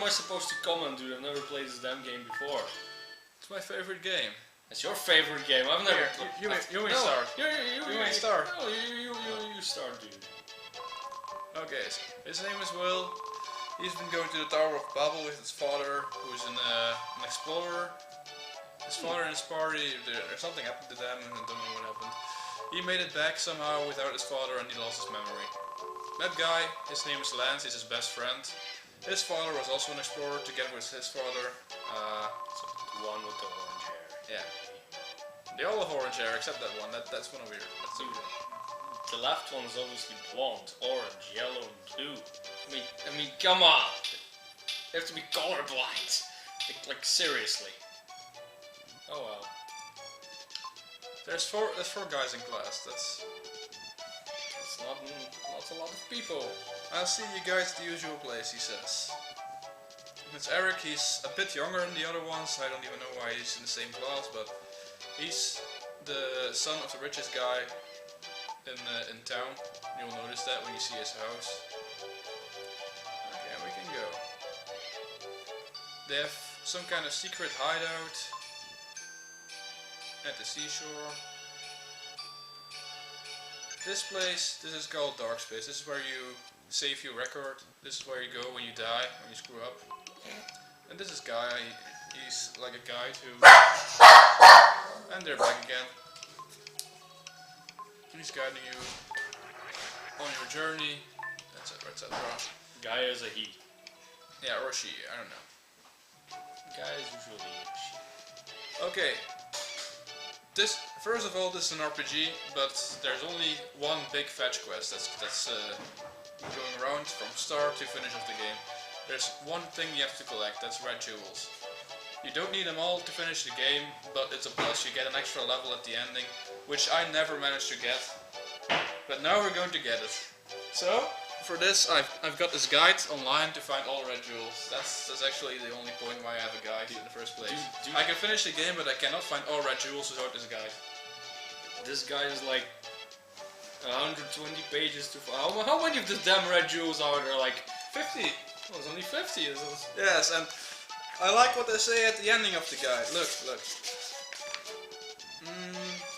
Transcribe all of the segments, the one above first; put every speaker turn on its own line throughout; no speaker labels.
I supposed to comment, dude? I've never played this damn game before.
It's my favorite game.
It's your favorite game. I've never played.
You may
no,
start.
You
may start.
No, you start, dude.
Okay, so his name is Will. He's been going to the Tower of Babel with his father, who's an explorer. His father and his party, there's something happened to them, and I don't know what happened. He made it back somehow without his father, and he lost his memory. That guy, his name is Lance, he's his best friend. His father was also an explorer, together with his father.
So the one with the orange hair.
Yeah. They all have orange hair, except that one. That's one of weird. That's weird.
The left one is obviously blonde, orange, yellow, and blue. I mean, come on! You have to be colorblind. Like seriously. Oh well.
There's four guys in class. That's
not a lot of people.
I'll see you guys at the usual place, he says. It's Eric. He's a bit younger than the other ones. I don't even know why he's in the same class, but he's the son of the richest guy in town. You'll notice that when you see his house. Okay, we can go. They have some kind of secret hideout at the seashore. This place, this is called Dark Space. This is where you save your record. This is where you go when you die, when you screw up. And this is Guy. He's like a guide who... And they're back again. He's guiding you on your journey, etc, etc.
Guy is a he.
Yeah, or she, I don't know.
Guy is usually a she.
Okay. First of all, this is an RPG, but there's only one big fetch quest that's going around from start to finish of the game. There's one thing you have to collect, that's red jewels. You don't need them all to finish the game, but it's a plus. You get an extra level at the ending, which I never managed to get. But now we're going to get it. So, for this, I've got this guide online to find all red jewels. That's actually the only point why I have a guide in the first place. I can finish the game, but I cannot find all red jewels without this guide.
This guide is like 120 pages to find. How many of the damn red jewels are there? Like 50? Oh, it's only 50.
Yes, and I like what they say at the ending of the guide. Look.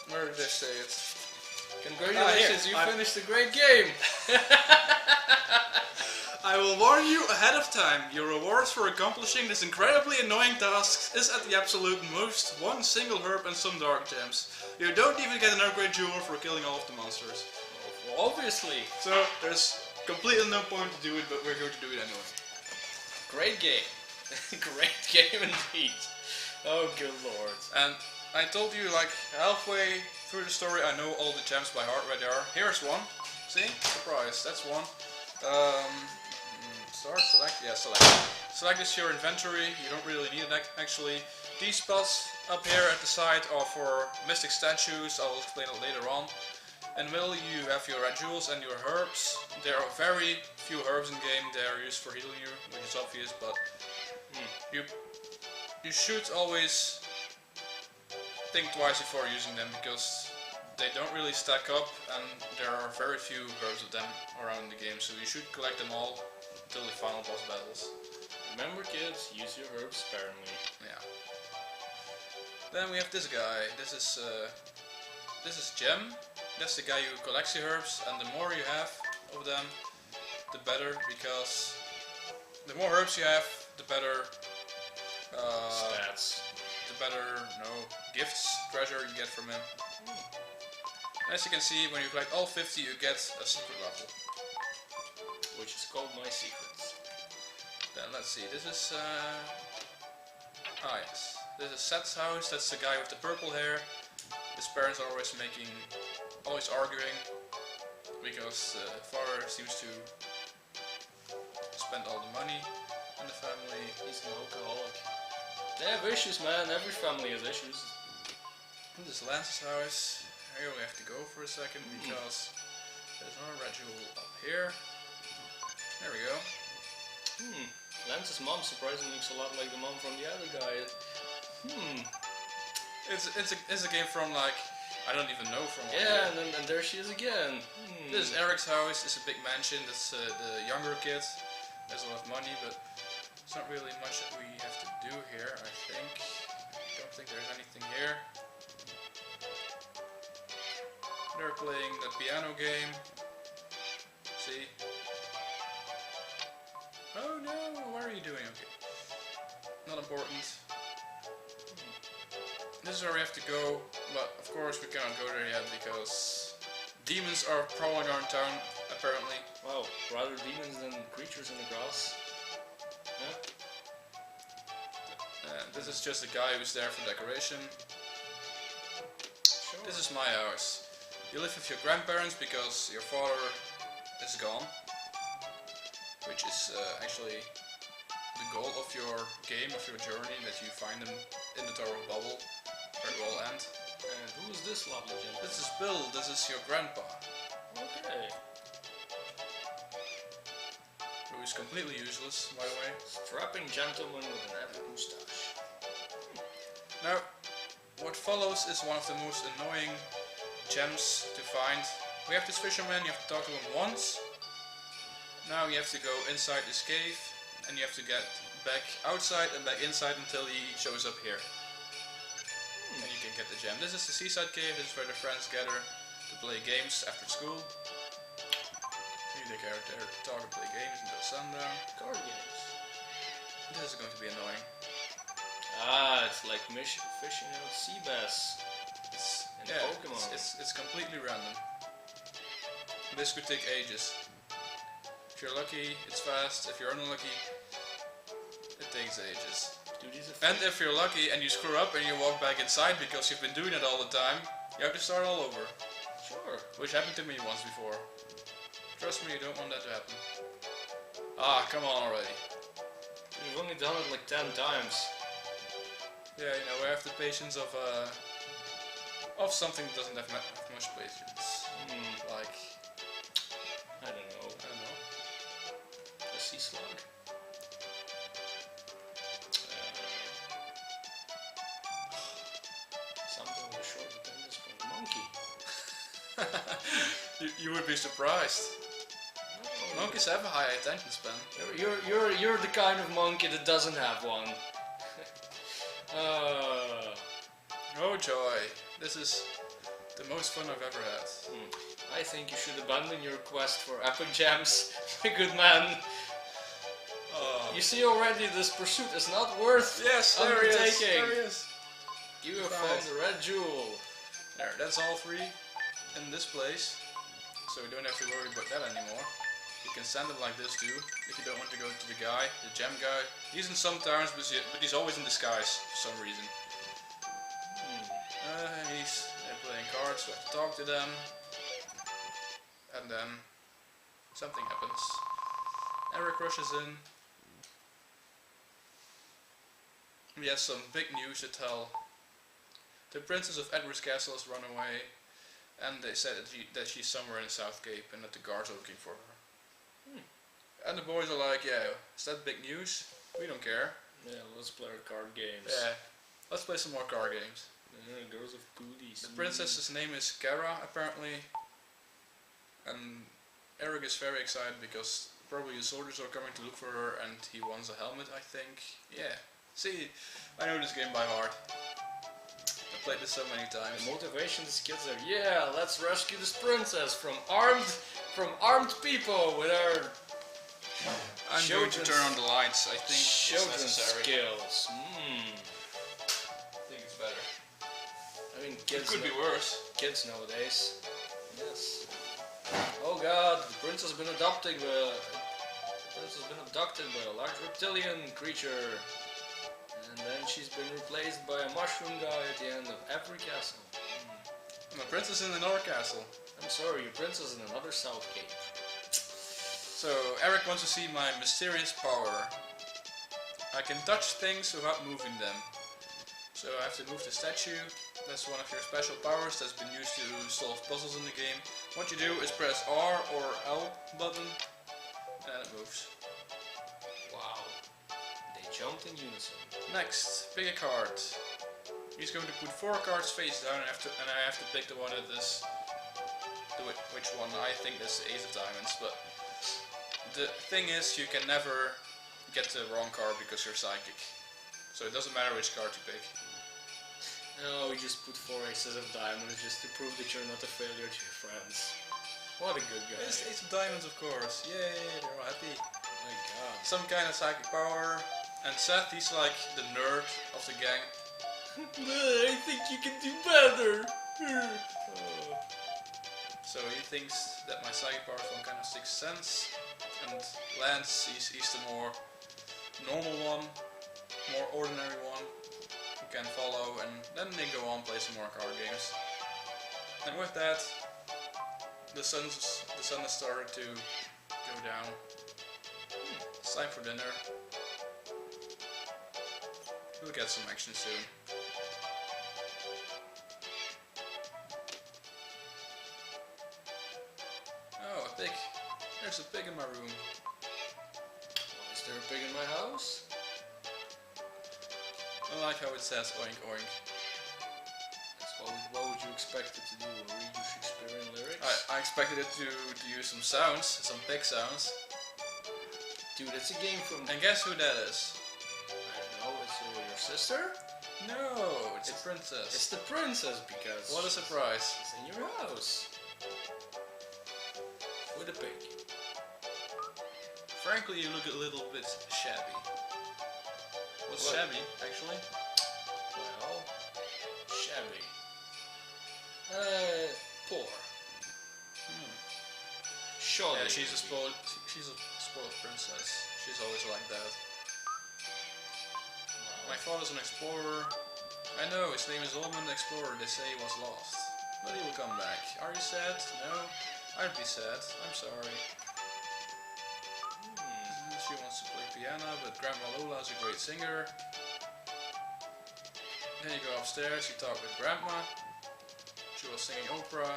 Where did they say it?
Congratulations, you finished a great game!
I will warn you ahead of time, your rewards for accomplishing this incredibly annoying task is at the absolute most one single herb and some dark gems. You don't even get an upgrade jewel for killing all of the monsters.
Well, obviously.
So there's completely no point to do it, but we're going to do it anyway.
Great game. Great game indeed. Oh good lord.
And I told you like halfway through the story I know all the gems by heart where they are. Here's one. See? Surprise. That's one. Start, select, yeah, select. Select this to your inventory, you don't really need it actually. These spots up here at the side are for mystic statues, I'll explain it later on. In the middle you have your red jewels and your herbs. There are very few herbs in game, they are used for healing you, which is obvious, but you should always think twice before using them because they don't really stack up and there are very few herbs of them around the game, so you should collect them all until the final boss battles.
Remember kids, use your herbs sparingly.
Yeah. Then we have this guy. This is Gem. That's the guy who collects the herbs, and the more you have of them, the better, because the more herbs you have, the better
stats.
The better gifts, treasure you get from him. As you can see, when you collect all 50, you get a secret level,
which is called My Secrets.
Then let's see, this is yes, this is Seth's house. That's the guy with the purple hair. His parents are always arguing because father seems to spend all the money in the family.
He's an alcoholic. They have issues, man. Every family has issues.
And this is Lance's house. Here we have to go for a second because there's another red jewel up here. There we go.
Lance's mom surprisingly looks a lot like the mom from the other guy.
It's a game from like I don't even know from.
Yeah, and there she is again.
This is Eric's house. It's a big mansion. That's the younger kid. Has a lot of money, but There's not really much that we have to do here, I think. Don't think there's anything here. They're playing the piano game. See? Oh no, what are you doing? Okay. Not important. This is where we have to go, but of course we cannot go there yet because demons are prowling around town, apparently.
Wow, rather demons than creatures in the grass. Yeah.
This is just a guy who's there for decoration.
Sure.
This is my house. You live with your grandparents because your father is gone, which is actually the goal of your game, of your journey, that you find them in the Tower of Babel, where it will end.
And who is this lovely gentleman?
This is Bill, this is your grandpa,
Okay.
who is completely useless, by the way.
Strapping gentleman with an epic moustache.
Now, what follows is one of the most annoying gems to find. We have this fisherman, you have to talk to him once. Now you have to go inside this cave, and you have to get back outside and back inside until he shows up here. And you can get the gem. This is the seaside cave, this is where the friends gather to play games after school. You take out there to talk and play games until sundown.
Card games.
This is going to be annoying.
Ah, it's like fishing out sea bass. In Pokemon.
It's completely random. This could take ages. If you're lucky, it's fast. If you're unlucky, it takes ages.
Dude,
And if you're lucky and you screw up and you walk back inside because you've been doing it all the time, you have to start all over.
Sure.
Which happened to me once before. Trust me, you don't want that to happen. Ah, come on already.
You've only done it like 10 times.
Yeah, you know, we have the patience of something that doesn't have much patience. Like,
I don't know. A sea slug? Something with a short attention span. Monkey.
you would be surprised.
No.
Monkeys have a high attention span.
You're the kind of monkey that doesn't have one.
Oh joy, this is the most fun I've ever had.
I think you should abandon your quest for epic gems, my good man. You see already this pursuit is not worth undertaking.
There he is.
You have found the red jewel.
There, that's all three in this place. So we don't have to worry about that anymore. You can send them like this too, if you don't want to go to the guy, the gem guy. He's in some towns, but he's always in disguise for some reason. They're playing cards, so I have to talk to them. And then something happens. Eric rushes in. He has some big news to tell. The Princess of Edward's Castle has run away, and they said that she's somewhere in South Cape and that the guards are looking for her. And the boys are like, yeah, is that big news? We don't care.
Yeah, let's play our card games.
Yeah, let's play some more card games.
Girls of Booties.
The princess's name is Kara, apparently. And Eric is very excited because probably the soldiers are coming to look for her and he wants a helmet, I think. Yeah. See, I know this game by heart. I played this so many times.
The motivation these kids are, yeah, let's rescue this princess from armed people with our
I'm going to turn on the lights, I think it's necessary.
Skills.
I think it's better.
I mean,
It
kids
could be worse.
Kids nowadays. Yes. Oh god, the princess has been abducted by a large reptilian creature. And then she's been replaced by a mushroom guy at the end of every castle.
My princess in another castle.
I'm sorry, your princess in another South Cape.
So Eric wants to see my mysterious power. I can touch things without moving them. So I have to move the statue. That's one of your special powers that's been used to solve puzzles in the game. What you do is press R or L button and it moves.
Wow. They jumped in unison.
Next, pick a card. He's going to put 4 cards face down and I have to pick the one that is... which one? I think that's the Ace of Diamonds, but... The thing is, you can never get the wrong card because you're psychic. So it doesn't matter which card you pick.
No, you just put 4 aces of diamonds just to prove that you're not a failure to your friends. What a good guy.
It's ace of diamonds, of course. Yay, they're all happy.
My god.
Some kind of psychic power. And Seth, he's like the nerd of the gang.
I think you can do better.
So he thinks that my psychic power is one kind of sixth sense. And Lance, he's the more normal one, more ordinary one. Can follow, and then they go on play some more card games. And with that, the sun has started to go down. It's time for dinner. We'll get some action soon. Oh, a pig. There's a pig in my room.
Is there a pig in my house?
I like how it says oink oink.
That's what would you expect it to do? Read your Shakespearean lyrics?
I expected it to use some sounds, some pig sounds.
Dude, it's a game from...
And guess who that is?
I don't know, it's your sister?
No, it's the princess.
It's the princess because...
What a surprise.
It's in your house. With a pig.
Frankly, you look a little bit shabby. What's
What?
shabby, actually?
Well, shabby. Poor. Surely.
Yeah, she's a spoiled princess. She's always like that. My father's an explorer. I know, his name is Ulman the Explorer. They say he was lost. But he will come back. Are you sad? No? I'd be sad. I'm sorry. She wants to play piano, but Grandma Lola is a great singer. Then you go upstairs, you talk with Grandma. She was singing opera.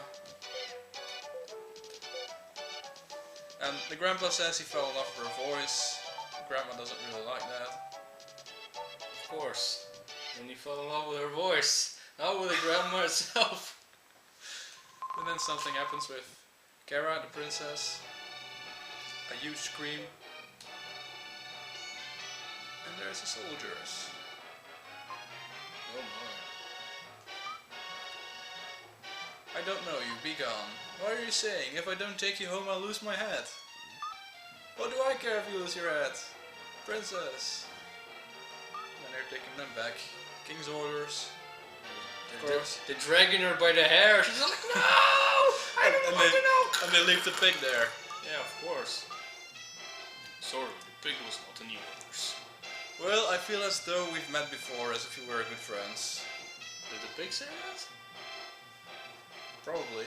And the grandpa says he fell in love with her voice. Grandma doesn't really like that.
Of course. And you fell in love with her voice. Not with the grandma herself.
And then something happens with Kara, the princess. A huge scream. And there's the soldiers.
Oh my.
I don't know you, be gone. What are you saying? If I don't take you home, I'll lose my head. What do I care if you lose your head? Princess. And they're taking them back. King's orders. Of course.
They're dragging her by the hair. She's like, no! I don't want to know!
And they leave the pig there.
Yeah, of course. Sorry, the pig was not in yours.
Well, I feel as though we've met before, as if we were good friends.
Did the pig say that?
Probably.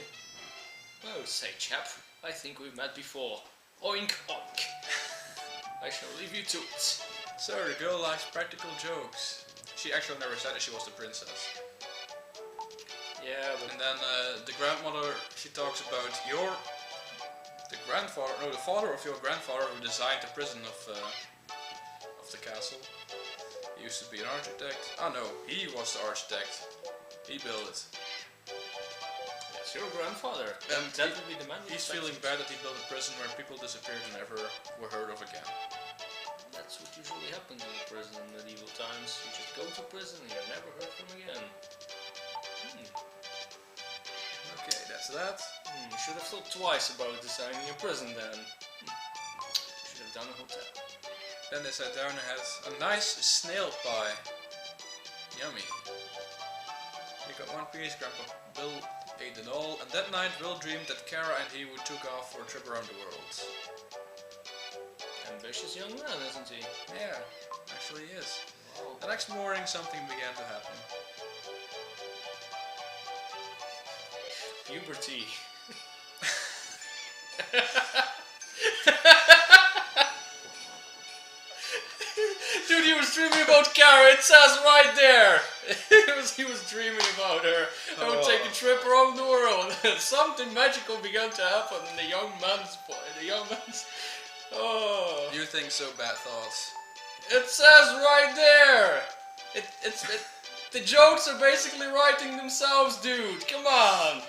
Oh, say chap, I think we've met before. Oink oink. I shall leave you to it.
So the girl likes practical jokes. She actually never said that she was the princess.
Yeah, but...
And then the grandmother, she talks about the father of your grandfather who designed the prison of the castle. He used to be an architect. Oh no, he was the architect. He built it.
It's your grandfather.
And
that would be the man.
He's feeling bad that he built a prison where people disappeared and never were heard of again.
That's what usually happens in a prison in medieval times. You just go to prison and you're never heard from again.
Okay, that's that.
You should have thought twice about designing a prison then. Should have done a hotel.
Then they sat down and had a nice snail pie. Yummy. You got one piece, Grandpa Bill ate it all, and that night Will dreamed that Kara and he would took off for a trip around the world.
Ambitious young man, isn't he?
Yeah, actually he is.
Wow.
The next morning something began to happen.
Puberty. Dude, he was dreaming about Kara, it says right there! he was dreaming about her. I would take a trip around the world. Something magical began to happen in the young man's... Oh.
You think so, bad thoughts.
It says right there! The jokes are basically writing themselves, dude. Come on!